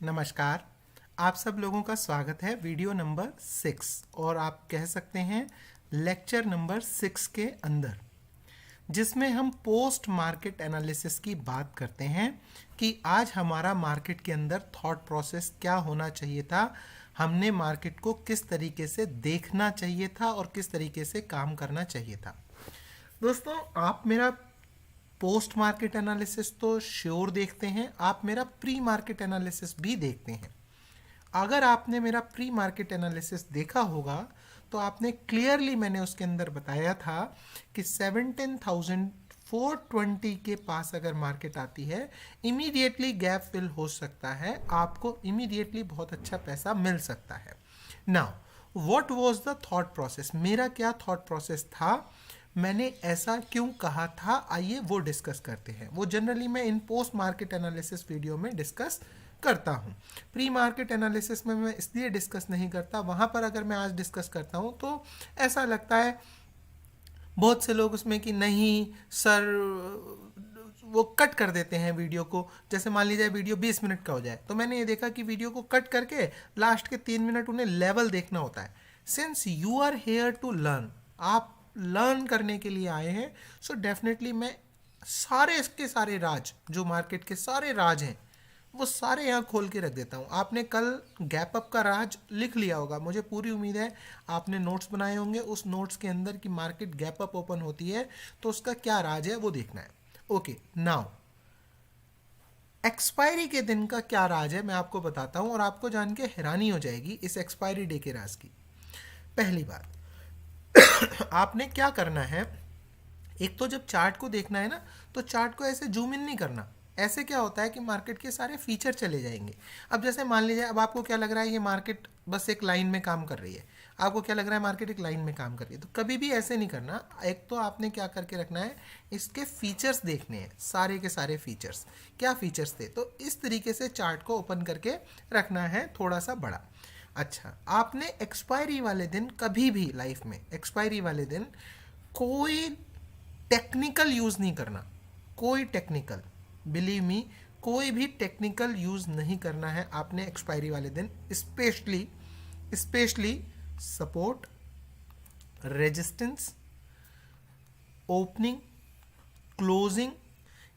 नमस्कार। आप सब लोगों का स्वागत है वीडियो नंबर 6 और आप कह सकते हैं लेक्चर नंबर 6 के अंदर, जिसमें हम पोस्ट मार्केट एनालिसिस की बात करते हैं कि आज हमारा मार्केट के अंदर थॉट प्रोसेस क्या होना चाहिए था, हमने मार्केट को किस तरीके से देखना चाहिए था और किस तरीके से काम करना चाहिए था। दोस्तों, आप मेरा पोस्ट मार्केट एनालिसिस तो श्योर देखते हैं, आप मेरा प्री मार्केट एनालिसिस भी देखते हैं। अगर आपने मेरा प्री मार्केट एनालिसिस देखा होगा तो आपने क्लियरली, मैंने उसके अंदर बताया था कि 17,420 के पास अगर मार्केट आती है, इमीडिएटली गैप फिल हो सकता है, आपको इमीडिएटली बहुत अच्छा पैसा मिल सकता है। Now what was the thought process, मेरा क्या थॉट प्रोसेस था, मैंने ऐसा क्यों कहा था, आइए वो डिस्कस करते हैं। वो जनरली मैं इन पोस्ट मार्केट एनालिसिस वीडियो में डिस्कस करता हूँ। प्री मार्केट एनालिसिस में मैं इसलिए डिस्कस नहीं करता, वहाँ पर अगर मैं आज डिस्कस करता हूँ तो ऐसा लगता है बहुत से लोग उसमें कि नहीं सर, वो कट कर देते हैं वीडियो को। जैसे मान लीजिए वीडियो 20 मिनट का हो जाए, तो मैंने ये देखा कि वीडियो को कट करके लास्ट के 3 मिनट उन्हें लेवल देखना होता है। Since you are here to learn, आप लर्न करने के लिए आए हैं, सो डेफिनेटली मैं सारे इसके सारे राज, जो मार्केट के सारे राज हैं, वो सारे यहाँ खोल के रख देता हूँ। आपने कल गैप अप का राज लिख लिया होगा, मुझे पूरी उम्मीद है आपने नोट्स बनाए होंगे। उस नोट्स के अंदर की मार्केट गैप अप ओपन होती है तो उसका क्या राज है वो देखना है। ओके, नाउ एक्सपायरी के दिन का क्या राज है मैं आपको बताता हूँ और आपको जान के हैरानी हो जाएगी इस एक्सपायरी डे के राज की। पहली बात आपने क्या करना है, एक तो जब चार्ट को देखना है ना, तो चार्ट को ऐसे जूम इन नहीं करना। ऐसे क्या होता है कि मार्केट के सारे फीचर चले जाएंगे। अब जैसे मान लीजिए, अब आपको क्या लग रहा है ये मार्केट बस एक लाइन में काम कर रही है, आपको क्या लग रहा है मार्केट एक लाइन में काम कर रही है, तो कभी भी ऐसे नहीं करना। एक तो आपने क्या करके रखना है, इसके फीचर्स देखने हैं, सारे के सारे फीचर्स। क्या फीचर्स थे, तो इस तरीके से चार्ट को ओपन करके रखना है थोड़ा सा बड़ा। अच्छा, आपने एक्सपायरी वाले दिन कभी भी लाइफ में, एक्सपायरी वाले दिन कोई टेक्निकल यूज़ नहीं करना, कोई टेक्निकल, बिलीव मी, कोई भी टेक्निकल यूज़ नहीं करना है आपने एक्सपायरी वाले दिन। Specially support, resistance, opening, closing,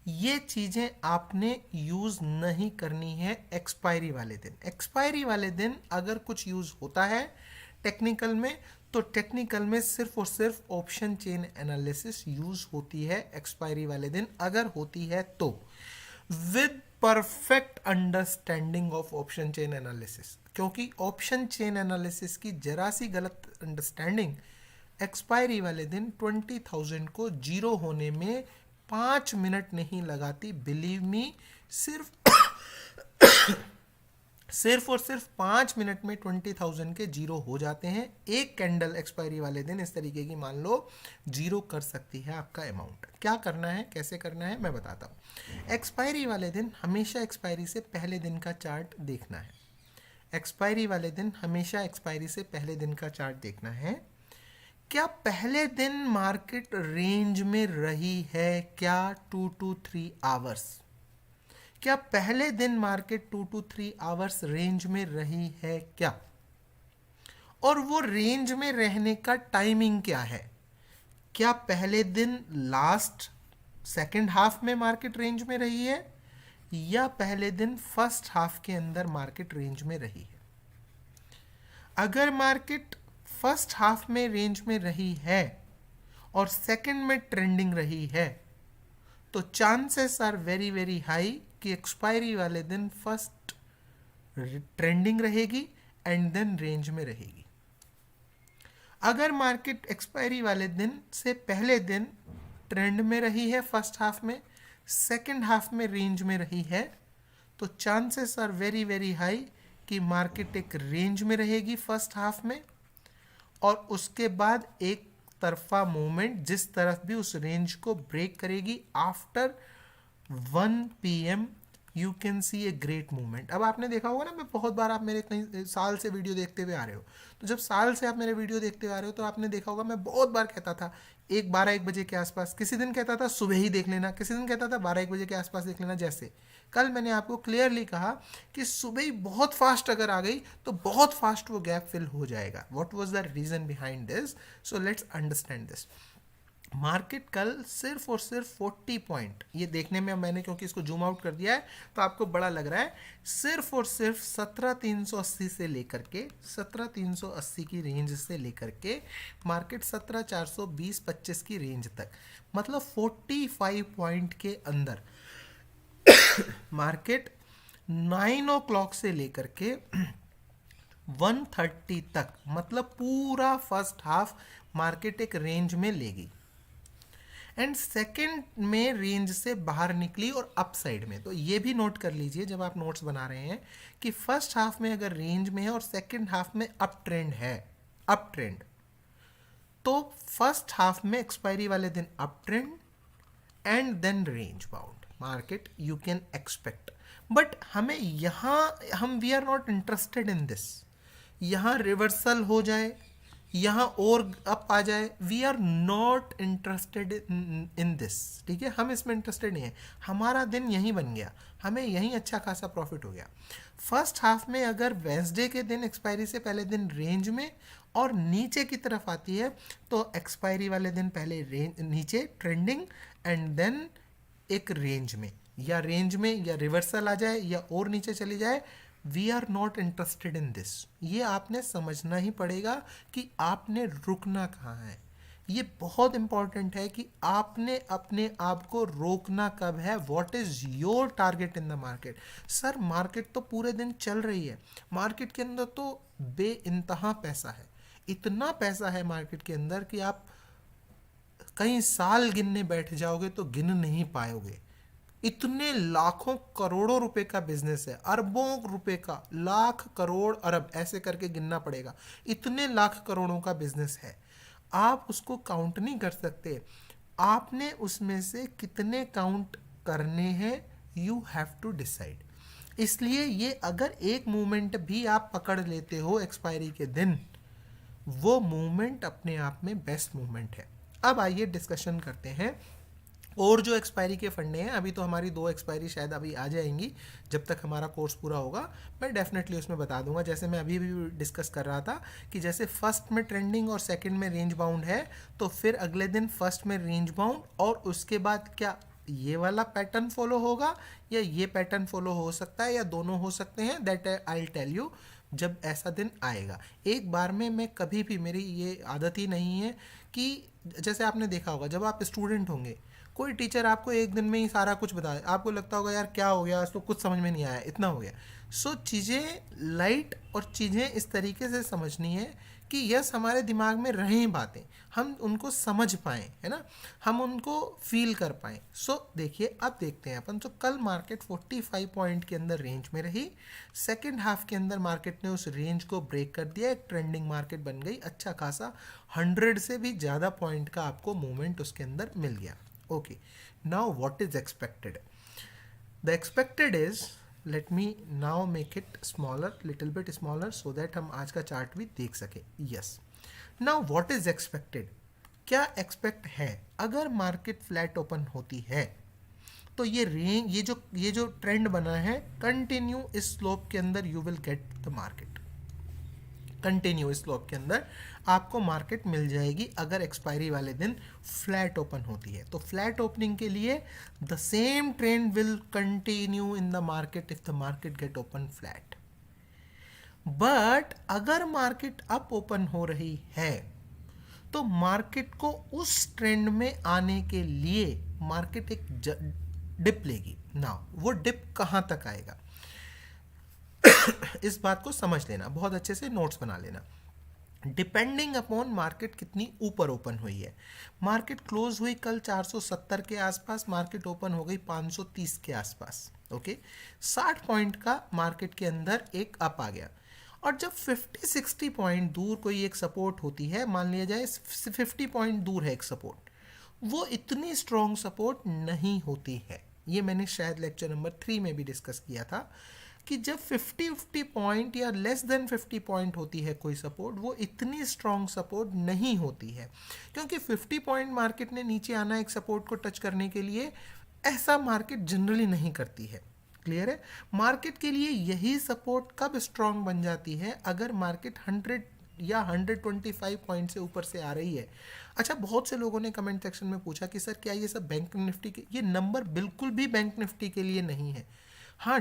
ये चीज़ें आपने यूज़ नहीं करनी है एक्सपायरी वाले दिन। एक्सपायरी वाले दिन अगर कुछ यूज़ होता है टेक्निकल में, तो टेक्निकल में सिर्फ और सिर्फ ऑप्शन चेन एनालिसिस यूज़ होती है एक्सपायरी वाले दिन, अगर होती है तो with perfect understanding of option chain analysis. क्योंकि ऑप्शन चेन एनालिसिस की जरा सी गलत अंडरस्टैंडिंग एक्सपायरी वाले दिन 20,000 को जीरो होने में 5 मिनट नहीं लगाती। बिलीव मी, सिर्फ और सिर्फ 5 मिनट में 20,000 के जीरो हो जाते हैं। एक कैंडल एक्सपायरी वाले दिन इस तरीके की मान लो जीरो कर सकती है आपका अमाउंट। क्या करना है, कैसे करना है, मैं बताता हूँ। एक्सपायरी वाले दिन हमेशा एक्सपायरी से पहले दिन का चार्ट देखना है। एक्सपायरी वाले दिन हमेशा एक्सपायरी से पहले दिन का चार्ट देखना है। क्या पहले दिन मार्केट रेंज में रही है क्या 2 to 3 आवर्स? क्या पहले दिन मार्केट 2 to 3 आवर्स रेंज में रही है क्या? और वो रेंज में रहने का टाइमिंग क्या है? क्या पहले दिन लास्ट सेकंड हाफ में मार्केट रेंज में रही है या पहले दिन फर्स्ट हाफ के अंदर मार्केट रेंज में रही है? अगर मार्केट फर्स्ट हाफ में रेंज में रही है और सेकंड में ट्रेंडिंग रही है, तो chances are very very high कि एक्सपायरी वाले दिन फर्स्ट ट्रेंडिंग रहेगी एंड देन रेंज में रहेगी। अगर मार्केट एक्सपायरी वाले दिन से पहले दिन ट्रेंड में रही है फर्स्ट हाफ में, सेकंड हाफ में रेंज में रही है, तो chances are very very high कि मार्केट एक रेंज में रहेगी फर्स्ट हाफ में और उसके बाद एक तरफा मूवमेंट जिस तरफ भी उस रेंज को ब्रेक करेगी after 1 PM you can see a great movement. अब आपने देखा होगा ना, मैं बहुत बार, आप मेरे कई साल से वीडियो देखते हुए आ रहे हो, तो जब साल से आप मेरे वीडियो देखते हुए आ रहे हो तो आपने देखा होगा मैं बहुत बार कहता था 1 बजे के आसपास, किसी दिन कहता था सुबह ही देख लेना, किसी दिन कहता था 1 बजे के आसपास देख लेना। जैसे कल मैंने आपको क्लियरली कहा कि सुबह ही बहुत फास्ट अगर आ गई तो बहुत फास्ट वो गैप फिल हो जाएगा। What was the reason behind this? So let's understand this. Market कल सिर्फ और सिर्फ 40 पॉइंट, ये देखने में मैंने क्योंकि इसको जूम आउट कर दिया है तो आपको बड़ा लग रहा है, सिर्फ और सिर्फ 17,380 से लेकर के 17,380 की रेंज से लेकर के मार्केट 17,420-25 की रेंज तक, मतलब 45 पॉइंट के अंदर मार्केट 9 o'clock से लेकर के 1:30 तक, मतलब पूरा फर्स्ट हाफ मार्केट एक रेंज में लेगी एंड सेकंड में रेंज से बाहर निकली और अप साइड में। तो ये भी नोट कर लीजिए जब आप नोट्स बना रहे हैं कि फर्स्ट हाफ में अगर रेंज में है और सेकंड हाफ में अप ट्रेंड है, अप ट्रेंड, तो फर्स्ट हाफ में एक्सपायरी वाले दिन up trend and then range bound market you can expect. But हमें यहाँ we are not interested in this, यहाँ रिवर्सल हो जाए, यहाँ और अप आ जाए, we are not interested in this, ठीक है, हम इसमें इंटरेस्टेड नहीं है। हमारा दिन यहीं बन गया, हमें यहीं अच्छा खासा प्रॉफिट हो गया। फर्स्ट हाफ में अगर वेंसडे के दिन एक्सपायरी से पहले दिन रेंज में और नीचे की तरफ आती है तो एक्सपायरी वाले दिन पहले रेंज नीचे ट्रेंडिंग एंड देन एक रेंज में, या रेंज में या रिवर्सल आ जाए या और नीचे चली जाए, we are not interested in this. ये आपने समझना ही पड़ेगा कि आपने रुकना कहाँ है। ये बहुत इंपॉर्टेंट है कि आपने अपने आप को रोकना कब है, what is your target in the market. Sir market तो पूरे दिन चल रही है, मार्केट के अंदर तो बेइंतहा पैसा है, इतना पैसा है मार्केट के अंदर कि आप कई साल गिनने बैठ जाओगे तो गिन नहीं पाओगे। इतने लाखों करोड़ों रुपए का बिजनेस है, अरबों रुपए का, लाख करोड़ अरब ऐसे करके गिनना पड़ेगा, इतने लाख करोड़ों का बिजनेस है, आप उसको काउंट नहीं कर सकते। आपने उसमें से कितने काउंट करने हैं, यू हैव टू डिसाइड। इसलिए ये अगर एक मूवमेंट भी आप पकड़ लेते हो एक्सपायरी के दिन, वो मूवमेंट अपने आप में बेस्ट मूवमेंट है। अब आइए डिस्कशन करते हैं और जो एक्सपायरी के फंडे हैं। अभी तो हमारी 2 एक्सपायरी शायद अभी आ जाएंगी, जब तक हमारा कोर्स पूरा होगा मैं डेफिनेटली उसमें बता दूंगा। जैसे मैं अभी भी डिस्कस कर रहा था कि जैसे फर्स्ट में ट्रेंडिंग और सेकंड में रेंज बाउंड है, तो फिर अगले दिन फर्स्ट में रेंज बाउंड और उसके बाद क्या ये वाला पैटर्न फॉलो होगा या ये पैटर्न फॉलो हो सकता है या दोनों हो सकते हैं, that I will tell you जब ऐसा दिन आएगा। एक बार में मैं कभी भी, मेरी ये आदत ही नहीं है कि जैसे आपने देखा होगा जब आप स्टूडेंट होंगे, कोई टीचर आपको एक दिन में ही सारा कुछ बता दे, आपको लगता होगा यार क्या हो गया, आज तो कुछ समझ में नहीं आया, इतना हो गया। सो चीज़ें लाइट और चीज़ें इस तरीके से समझनी है कि यस हमारे दिमाग में रहें बातें, हम उनको समझ पाएँ, है ना, हम उनको फील कर पाएँ। सो देखिए अब देखते हैं अपन। तो कल मार्केट 45 पॉइंट के अंदर रेंज में रही, सेकेंड हाफ के अंदर मार्केट ने उस रेंज को ब्रेक कर दिया, एक ट्रेंडिंग मार्केट बन गई, अच्छा खासा 100 से भी ज़्यादा पॉइंट का आपको मूवमेंट उसके अंदर मिल गया। Okay, now what is expected? The expected is, let me now make it smaller, little bit smaller, so that हम आज का चार्ट भी देख सके। Yes. Now what is expected? क्या एक्सपेक्ट है? अगर मार्केट फ्लैट ओपन होती है तो ये रेंज, ये जो ट्रेंड बना है, कंटिन्यू इस स्लोप के अंदर you will get the market, continue इस स्लोप के अंदर आपको मार्केट मिल जाएगी अगर एक्सपायरी वाले दिन फ्लैट ओपन होती है। तो फ्लैट ओपनिंग के लिए the same trend will continue in the market if the market get open flat. But अगर मार्केट अप ओपन हो रही है तो मार्केट को उस ट्रेंड में आने के लिए मार्केट एक डिप लेगी ना। वो डिप कहां तक आएगा इस बात को समझ लेना, बहुत अच्छे से नोट्स बना लेना। डिपेंडिंग अपॉन मार्केट कितनी ऊपर ओपन हुई है। मार्केट क्लोज हुई कल 470 के आसपास, मार्केट ओपन हो गई 530 के आसपास। ओके, 60 पॉइंट का मार्केट के अंदर एक अप आ गया। और जब 50-60 पॉइंट दूर कोई एक सपोर्ट होती है, मान लिया जाए 50 पॉइंट दूर है एक सपोर्ट, वो इतनी स्ट्रॉन्ग सपोर्ट नहीं होती है। ये मैंने शायद लेक्चर नंबर 3 में भी डिस्कस किया था कि जब 50 पॉइंट या लेस देन 50 पॉइंट होती है कोई सपोर्ट, वो इतनी स्ट्रॉन्ग सपोर्ट नहीं होती है, क्योंकि 50 पॉइंट मार्केट ने नीचे आना एक सपोर्ट को टच करने के लिए, ऐसा मार्केट जनरली नहीं करती है। क्लियर है? मार्केट के लिए यही सपोर्ट कब स्ट्रॉन्ग बन जाती है, अगर मार्केट 100 या 125 पॉइंट से ऊपर से आ रही है। अच्छा, बहुत से लोगों ने कमेंट सेक्शन में पूछा कि सर क्या ये सब बैंक निफ्टी के, ये नंबर बिल्कुल भी बैंक निफ्टी के लिए नहीं है। हाँ,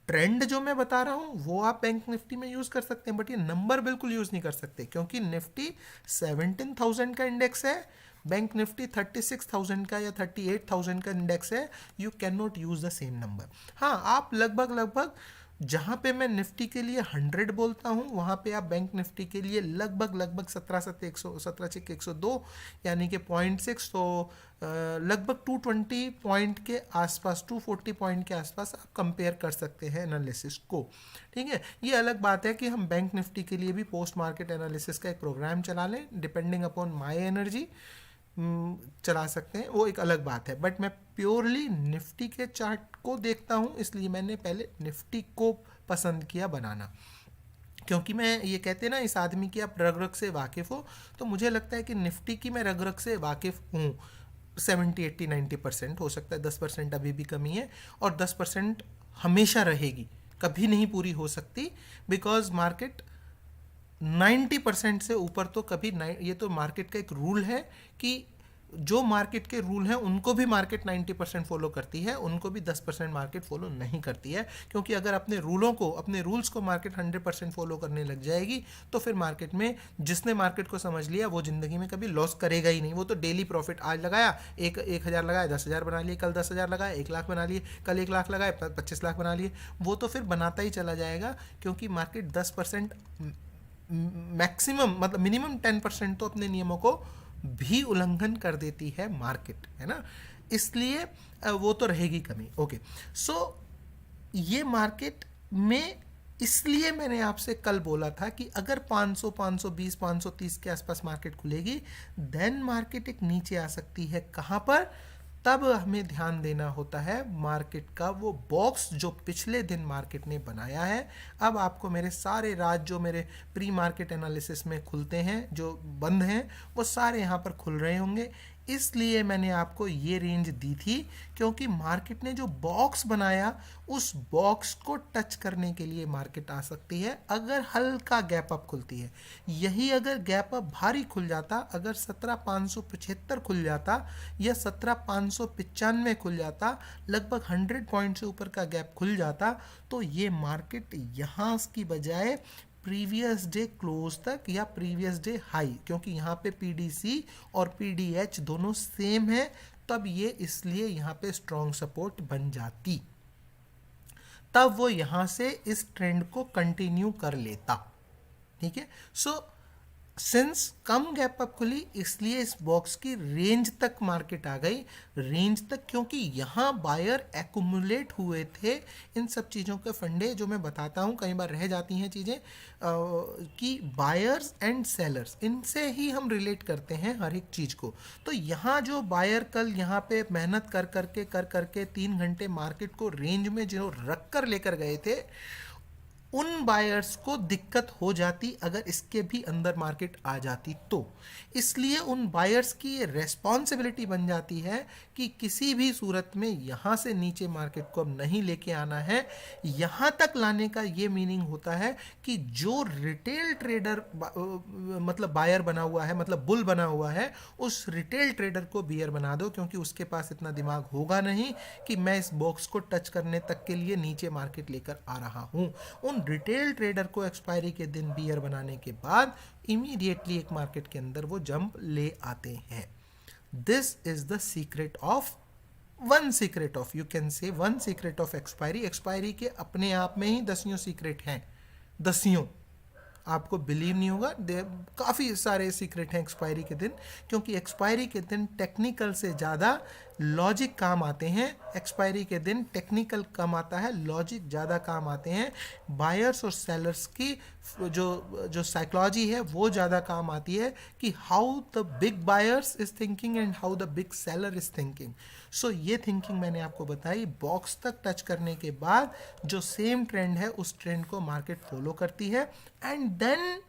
ट्रेंड जो मैं बता रहा हूँ वो आप बैंक निफ्टी में यूज़ कर सकते हैं, बट ये नंबर बिल्कुल यूज़ नहीं कर सकते, क्योंकि निफ्टी 17,000 का इंडेक्स है, बैंक निफ्टी 36,000 का या 38,000 का इंडेक्स है। You can not use the same number. हाँ, आप लगभग जहाँ पे मैं निफ्टी के लिए 100 बोलता हूँ, वहाँ पे आप बैंक निफ्टी के लिए लगभग 17 यानी कि 0.6, तो लगभग 220 पॉइंट के आसपास, 240 पॉइंट के आसपास आप कंपेयर कर सकते हैं एनालिसिस को। ठीक है, ये अलग बात है कि हम बैंक निफ्टी के लिए भी पोस्ट मार्केट एनालिसिस का एक प्रोग्राम चला लें, डिपेंडिंग अपॉन माई एनर्जी चला सकते हैं, वो एक अलग बात है। बट मैं प्योरली निफ्टी के चार्ट को देखता हूँ, इसलिए मैंने पहले निफ्टी को पसंद किया बनाना, क्योंकि मैं ये कहते हैं ना, इस आदमी की आप रग रग से वाकिफ़ हो, तो मुझे लगता है कि निफ्टी की मैं रग रग से वाकिफ़ हूँ 70, 80, 90%। हो सकता है 10% अभी भी कमी है, और 10% हमेशा रहेगी, कभी नहीं पूरी हो सकती, बिकॉज मार्केट 90% से ऊपर तो कभी ये तो मार्केट का एक रूल है कि जो मार्केट के रूल हैं उनको भी मार्केट 90% फॉलो करती है, उनको भी 10% मार्केट फॉलो नहीं करती है। क्योंकि अगर अपने रूल्स को मार्केट 100% फॉलो करने लग जाएगी, तो फिर मार्केट में जिसने मार्केट को समझ लिया वो ज़िंदगी में कभी लॉस करेगा ही नहीं। वो तो डेली प्रॉफिट, आज लगाया 1,000 लगाया 10,000 बना लिए, कल 10,000 लगाया 1 लाख बना लिए, कल 1 लाख लगाए 25 लाख बना लिए, वो तो फिर बनाता ही चला जाएगा। क्योंकि मार्केट 10% मैक्सिमम, मतलब मिनिमम 10% तो अपने नियमों को भी उल्लंघन कर देती है मार्केट, है ना, इसलिए वो तो रहेगी कमी। ओके, सो ये मार्केट में, इसलिए मैंने आपसे कल बोला था कि अगर 500, 520, 530 के आसपास मार्केट खुलेगी, देन मार्केट एक नीचे आ सकती है। कहाँ पर? तब हमें ध्यान देना होता है मार्केट का वो बॉक्स जो पिछले दिन मार्केट ने बनाया है। अब आपको मेरे सारे राज जो मेरे प्री मार्केट एनालिसिस में खुलते हैं, जो बंद हैं, वो सारे यहाँ पर खुल रहे होंगे। इसलिए मैंने आपको ये रेंज दी थी, क्योंकि मार्केट ने जो बॉक्स बनाया, उस बॉक्स को टच करने के लिए मार्केट आ सकती है अगर हल्का गैप अप खुलती है। यही अगर गैप अप भारी खुल जाता, अगर 17,575 खुल जाता या 17,595 खुल जाता, लगभग 100 पॉइंट से ऊपर का गैप खुल जाता, तो ये मार्केट यहाँ की बजाय प्रीवियस डे क्लोज तक या प्रीवियस डे हाई, क्योंकि यहाँ पे पीडीसी और पीडीएच दोनों सेम है, तब ये इसलिए यहाँ पे स्ट्रॉन्ग सपोर्ट बन जाती, तब वो यहाँ से इस ट्रेंड को कंटिन्यू कर लेता। ठीक है, सो सिंस कम गैप अप खुली, इसलिए इस बॉक्स की रेंज तक मार्केट आ गई, रेंज तक, क्योंकि यहाँ बायर एक्यूमुलेट हुए थे। इन सब चीज़ों के फंडे जो मैं बताता हूँ, कई बार रह जाती हैं चीज़ें, कि बायर्स एंड सेलर्स, इनसे ही हम रिलेट करते हैं हर एक चीज़ को। तो यहाँ जो बायर कल यहाँ पे मेहनत कर करके 3 घंटे मार्केट को रेंज में जो रख कर लेकर गए थे, उन बायर्स को दिक्कत हो जाती अगर इसके भी अंदर मार्केट आ जाती तो। इसलिए उन बायर्स की ये रेस्पॉन्सिबिलिटी बन जाती है कि किसी भी सूरत में यहाँ से नीचे मार्केट को अब नहीं लेके आना है। यहाँ तक लाने का ये मीनिंग होता है कि जो रिटेल ट्रेडर मतलब बायर बना हुआ है, मतलब बुल बना हुआ है, उस रिटेल ट्रेडर को बियर बना दो, क्योंकि उसके पास इतना दिमाग होगा नहीं कि मैं इस बॉक्स को टच करने तक के लिए नीचे मार्केट लेकर आ रहा हूँ। उन रिटेल ट्रेडर को एक्सपायरी के दिन बियर बनाने के बाद इमीडिएटली एक मार्केट के अंदर वो जंप ले आते हैं। This is the secret of one secret of, you can say one secret of expiry. Expiry के अपने आप में ही 10 सीक्रेट हैं, 10, आपको बिलीव नहीं होगा, काफ़ी सारे सीक्रेट हैं एक्सपायरी के दिन, क्योंकि एक्सपायरी के दिन टेक्निकल से ज़्यादा लॉजिक काम आते हैं एक्सपायरी के दिन, टेक्निकल कम आता है, लॉजिक ज़्यादा काम आते हैं। बायर्स और सेलर्स की जो साइकोलॉजी है वो ज़्यादा काम आती है कि how the big buyers is thinking and how the big seller is thinking. So ये थिंकिंग मैंने आपको बताई। बॉक्स तक टच करने के बाद जो सेम ट्रेंड है उस ट्रेंड को मार्केट फॉलो करती है, and then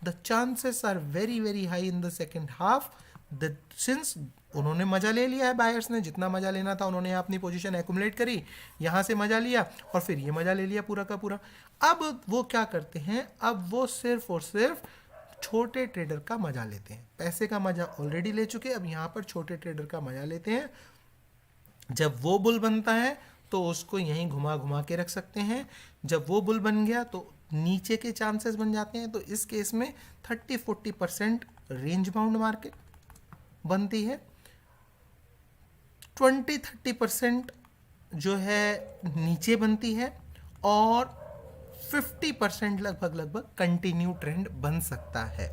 the chances are very very high in the second half. Since उन्होंने मजा ले लिया है, बायर्स ने जितना मजा लेना था उन्होंने अपनी पोजीशन एक्यूमुलेट करी, यहाँ से मजा लिया और फिर ये मजा ले लिया पूरा का पूरा। अब वो क्या करते हैं, अब वो सिर्फ और सिर्फ छोटे ट्रेडर का मजा लेते हैं। पैसे का मजा ऑलरेडी ले चुके, अब यहाँ पर छोटे ट्रेडर का मजा लेते हैं। जब वो बुल बनता है तो उसको यहीं घुमा घुमा के रख सकते हैं। जब वो बुल बन गया तो नीचे के चांसेस बन जाते हैं। तो इस केस में 30-40% रेंज बाउंड मार्केट बनती है, 20-30% जो है नीचे बनती है, और 50% लगभग कंटिन्यू ट्रेंड बन सकता है।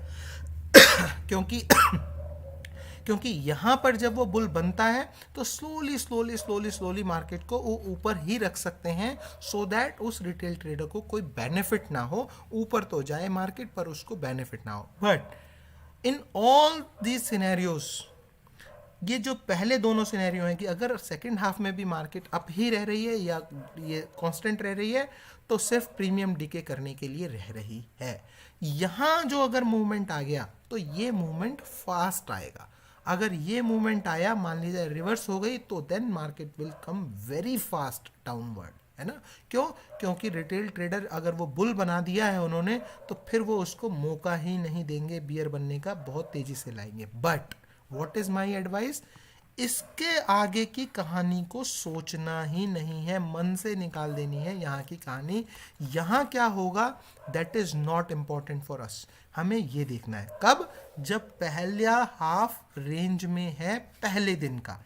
क्योंकि यहाँ पर जब वो बुल बनता है तो स्लोली मार्केट को वो ऊपर ही रख सकते हैं, सो दैट उस रिटेल ट्रेडर को कोई बेनिफिट ना हो। ऊपर तो जाए मार्केट पर उसको बेनिफिट ना हो। But in all these scenarios, ये जो पहले दोनों सिनेरियो हैं कि अगर सेकेंड हाफ में भी मार्केट अप ही रह रही है या ये कांस्टेंट रह रही है, तो सिर्फ प्रीमियम डीके करने के लिए रह रही है। यहाँ जो अगर मूवमेंट आ गया तो ये मूवमेंट फास्ट आएगा। अगर ये मूवमेंट आया, मान लीजिए रिवर्स हो गई, तो then market will come very fast downward, है ना। क्योंकि रिटेल ट्रेडर अगर वो बुल बना दिया है उन्होंने, तो फिर वो उसको मौका ही नहीं देंगे बियर बनने का, बहुत तेजी से लाएंगे। But what is my advice, इसके आगे की कहानी को सोचना ही नहीं है, मन से निकाल देनी है यहाँ की कहानी। यहाँ क्या होगा that is not important for us. हमें ये देखना है कब, जब पहला हाफ रेंज में है पहले दिन का।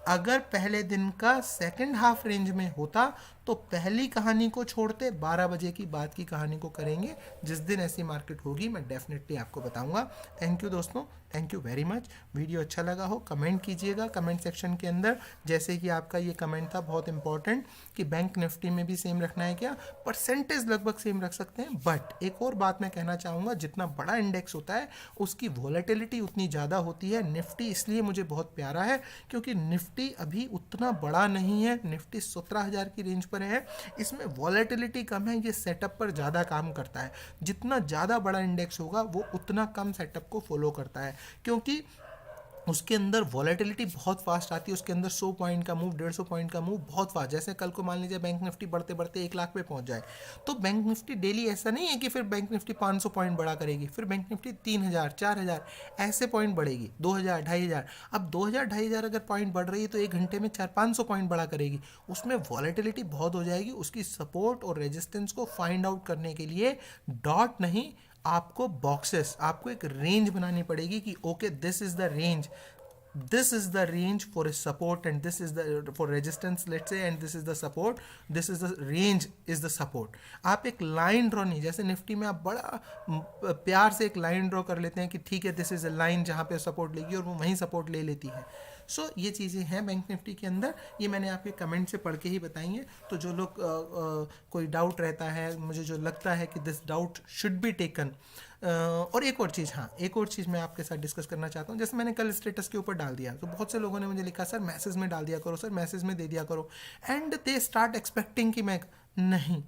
अगर पहले दिन का सेकंड हाफ रेंज में होता तो पहली कहानी को छोड़ते 12 बजे की बाद की कहानी को करेंगे। जिस दिन ऐसी मार्केट होगी मैं डेफिनेटली आपको बताऊंगा। थैंक यू दोस्तों, thank you very much. Video अच्छा लगा हो कमेंट कीजिएगा कमेंट सेक्शन के अंदर, जैसे कि आपका ये कमेंट था बहुत इंपॉर्टेंट कि बैंक निफ्टी में भी सेम रखना है क्या। परसेंटेज लगभग सेम रख सकते हैं, बट एक और बात मैं कहना चाहूँगा, जितना बड़ा इंडेक्स होता है उसकी वॉलेटिलिटी उतनी ज़्यादा होती है। निफ्टी इसलिए मुझे बहुत प्यारा है क्योंकि निफ्टी अभी उतना बड़ा नहीं है, निफ्टी 17,000 की रेंज पर है, इसमें वॉलेटिलिटी कम है, ये सेटअप पर ज़्यादा काम करता है। जितना ज़्यादा बड़ा इंडेक्स होगा वो उतना कम सेटअप को फॉलो करता है, क्योंकि उसके अंदर वॉलेटिलिटी बहुत फास्ट आती है। उसके अंदर 100 पॉइंट का मूव, 150 पॉइंट का मूव बहुत फास्ट। जैसे कल को मान लीजिए बैंक निफ्टी बढ़ते बढ़ते 1 लाख पे पहुंच जाए, तो बैंक निफ्टी डेली ऐसा नहीं है कि फिर बैंक निफ्टी 500 पॉइंट बढ़ा करेगी, फिर बैंक निफ्टी 3,000 4,000 ऐसे पॉइंट बढ़ेगी, 2,000 2,500। अब 2,000 2,500 अगर पॉइंट बढ़ रही है तो 1 घंटे में 400-500 पॉइंट बढ़ा करेगी, उसमें वॉलेटिलिटी बहुत हो जाएगी। उसकी सपोर्ट और रेजिस्टेंस को फाइंड आउट करने के लिए डॉट नहीं, आपको बॉक्सेस, आपको एक रेंज बनानी पड़ेगी कि okay this is the range, this is the range for a support and this is the for resistance, let's say, and this is the support, this is the range is the support। आप एक line draw नहीं, जैसे Nifty में आप बड़ा प्यार से एक लाइन ड्रॉ कर लेते हैं कि ठीक है दिस इज अ लाइन जहाँ पे सपोर्ट लेगी, और वो वहीं सपोर्ट ले लेती है। सो ये चीज़ें हैं बैंक निफ्टी के अंदर, ये मैंने आपके कमेंट से पढ़ के ही बताई हैं। तो जो लोग कोई डाउट रहता है, मुझे जो लगता है कि this doubt should be taken. और एक और चीज़, हाँ एक और चीज़ मैं आपके साथ डिस्कस करना चाहता हूँ। जैसे मैंने कल स्टेटस के ऊपर डाल दिया, तो बहुत से लोगों ने मुझे लिखा सर मैसेज में डाल दिया करो, सर मैसेज में दे दिया करो, एंड दे स्टार्ट एक्सपेक्टिंग कि मैं, नहीं,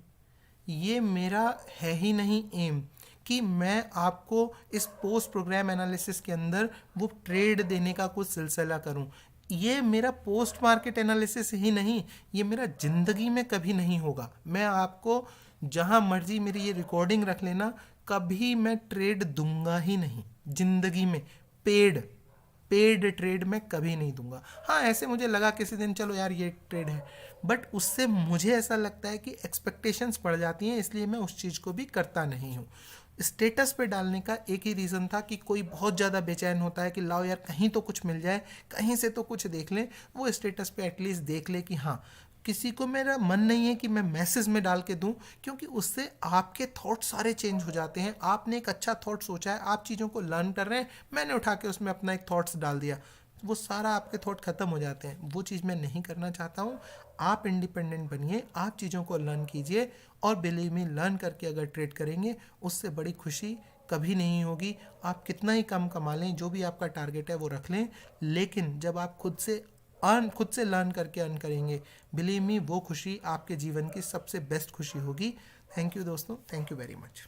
ये मेरा है ही नहीं एम कि मैं आपको इस पोस्ट प्रोग्राम एनालिसिस के अंदर वो ट्रेड देने का कुछ सिलसिला करूं। ये मेरा पोस्ट मार्केट एनालिसिस ही नहीं, ये मेरा ज़िंदगी में कभी नहीं होगा। मैं आपको जहां मर्जी मेरी ये रिकॉर्डिंग रख लेना, कभी मैं ट्रेड दूंगा ही नहीं ज़िंदगी में। पेड ट्रेड में कभी नहीं दूंगा। हाँ ऐसे मुझे लगा किसी दिन चलो यार ये ट्रेड है, बट उससे मुझे ऐसा लगता है कि एक्सपेक्टेशंस बढ़ जाती हैं, इसलिए मैं उस चीज़ को भी करता नहीं हूँ। स्टेटस पे डालने का एक ही रीज़न था कि कोई बहुत ज़्यादा बेचैन होता है कि लाओ यार कहीं तो कुछ मिल जाए, कहीं से तो कुछ देख लें, वो स्टेटस पे एटलीस्ट देख ले कि हाँ। किसी को मेरा मन नहीं है कि मैं मैसेज में डाल के दूं, क्योंकि उससे आपके थॉट सारे चेंज हो जाते हैं। आपने एक अच्छा थॉट सोचा है, आप चीज़ों को लर्न कर रहे हैं, मैंने उठा के उसमें अपना एक थॉट्स डाल दिया, वो सारा आपके थॉट ख़त्म हो जाते हैं। वो चीज़ मैं नहीं करना चाहता हूँ। आप इंडिपेंडेंट बनिए, आप चीज़ों को लर्न कीजिए, और बिलीव मी, लर्न करके अगर ट्रेड करेंगे उससे बड़ी खुशी कभी नहीं होगी। आप कितना ही कम कमा लें, जो भी आपका टारगेट है वो रख लें, लेकिन जब आप खुद से लर्न करके अर्न करेंगे, बिलीव मी, वो खुशी आपके जीवन की सबसे बेस्ट खुशी होगी। थैंक यू दोस्तों, थैंक यू वेरी मच।